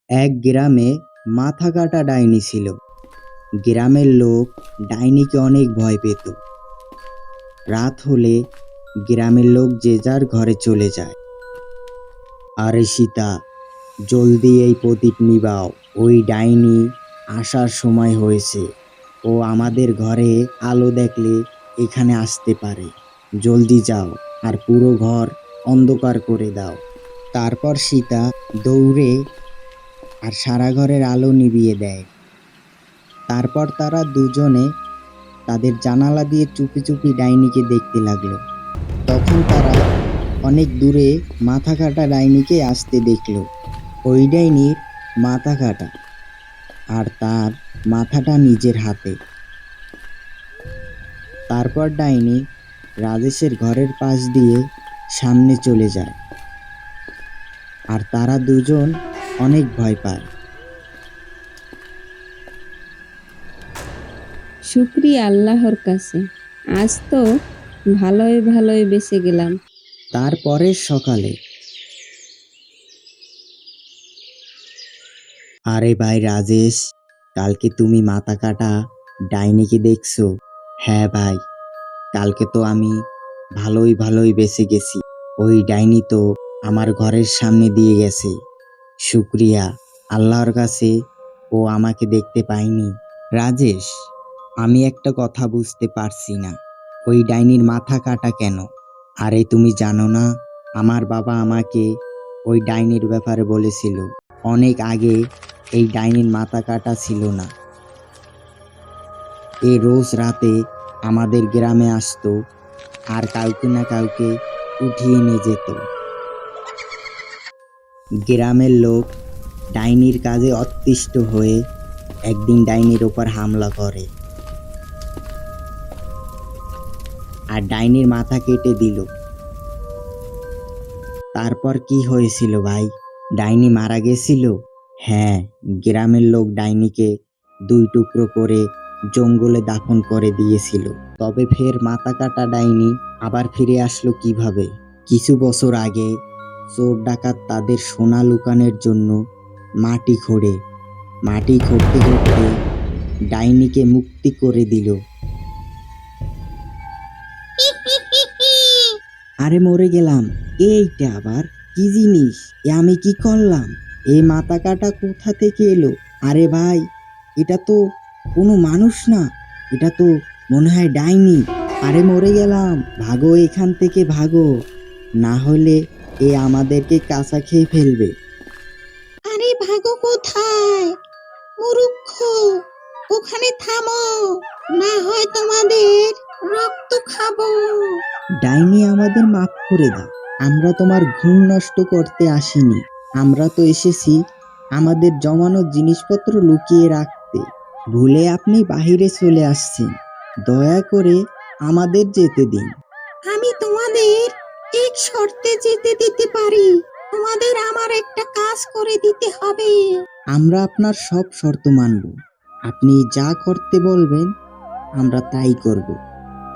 এক গ্রামে মাথা কাটা ডাইনি ছিল। গ্রামের লোক ডাইনিকে অনেক ভয় পেত। রাত হলে গ্রামের লোক যে যার ঘরে চলে যায়। আরে সীতা, জলদি এই প্রদীপ নিবাও, ওই ডাইনি আসার সময় হয়েছে। ও আমাদের ঘরে আলো দেখলে এখানে আসতে পারে। জলদি যাও আর পুরো ঘর অন্ধকার করে দাও। তারপর সীতা দৌড়ে আর সারা ঘরের আলো নিভিয়ে দেয়। তারপর তারা দুজনে তাদের জানালা দিয়ে চুপি চুপি ডাইনিকে দেখতে লাগলো। তখন তারা অনেক দূরে মাথা কাটা ডাইনিকে আসতে দেখলো। ওই ডাইনির মাথা কাটা, আর তার মাথাটা নিজের হাতে। তারপর ডাইনি রাজেশের ঘরের পাশ দিয়ে সামনে চলে যায়, আর তারা দুজন অনেক ভয় পায়। শুকরিয়া আল্লাহর কাছে, আজ তো ভালোই ভালোই বেঁচে গেলাম। তারপরের সকালে, আরে ভাই রাজেশ, কালকে তুমি মাথা কাটা ডাইনিকে দেখছো? হ্যাঁ ভাই, কালকে তো আমি ভালোই ভালোই বেঁচে গেছি। ওই ডাইনি তো আমার ঘরের সামনে দিয়ে গেছে। শুক্রিয়া আল্লাহর কাছে, ও আমাকে দেখতে পায়নি। রাজেশ, আমি একটা কথা বুঝতে পারছি না, ওই ডাইনির মাথা কাটা কেন? আরে তুমি জানো না, আমার বাবা আমাকে ওই ডাইনির ব্যাপারে বলেছিল। অনেক আগে এই ডাইনির মাথা কাটা ছিল না। এ রোজ রাতে আমাদের গ্রামে আসতো আর কাউকে না কাউকে উঠিয়ে নিয়ে যেত। গ্রামের লোক ডাইনির কাজে অতিষ্ঠ হয়ে একদিন ডাইনির ওপর হামলা করে আর ডাইনির মাথা কেটে দিল। তারপর কি হয়েছিল ভাই? ডাইনি মারা গেছিল? হ্যাঁ, গ্রামের লোক ডাইনিকে দুই টুকরো করে জঙ্গলে দাফন করে দিয়েছিল। তবে ফের মাথা কাটা ডাইনি আবার ফিরে আসলো কিভাবে? কিছু বছর আগে চোর ডাকাত তাদের সোনা লুকানোর জন্য মাটি খুঁড়তে খুঁড়তে ডাইনিকে মুক্তি করে দিল। আরে মরে গেলাম, এইটা আবার কি জিনিস? এ আমি কি করলাম? এই মাথা কাটা কোথা থেকে এলো? আরে ভাই, এটা তো কোনো মানুষ না, এটা তো মনে হয় ডাইনি। আরে মরে গেলাম, ভাগো এখান থেকে ভাগো, না হলে এ আমাদেরকে কাঁচা খেয়ে ফেলবে। আরে ভাগো কোথায় মূর্খ, ওখানে থামো, না হয় তোমাদের রক্ত খাবো। ডাইনি, আমাদের মাফ করে দাও, আমরা তোমার ঘুম নষ্ট করতে আসিনি। আমরা তো এসেছি আমাদের জমানো জিনিসপত্র লুকিয়ে রাখতে। ভুলে আপনি বাহিরে চলে আসছেন, দয়া করে আমাদের যেতে দিন। আমি তোমাদের এক শর্তে যেতে দিতে পারি, তোমাদের আমার একটা কাজ করে দিতে হবে। আমরা আপনার সব শর্ত মানব, আপনি যা করতে বলবেন আমরা তাই করব,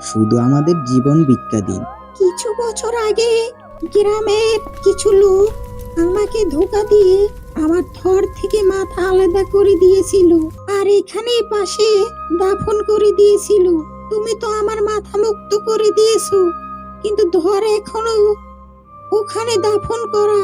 শুধু আমাদের জীবন ভিক্ষা দিন। কিছু বছর আগে গ্রামের কিছু লোক আমাকে ধোঁকা দিয়ে আমার থর থেকে মাথা আলাদা করে দিয়েছিল, আর এখানে পাশে দাফন করে দিয়েছিল। তুমি তো আমার মাথা মুক্ত করে দিয়েছো, কিন্তু ধর এখনো ওখানে দাফন করা।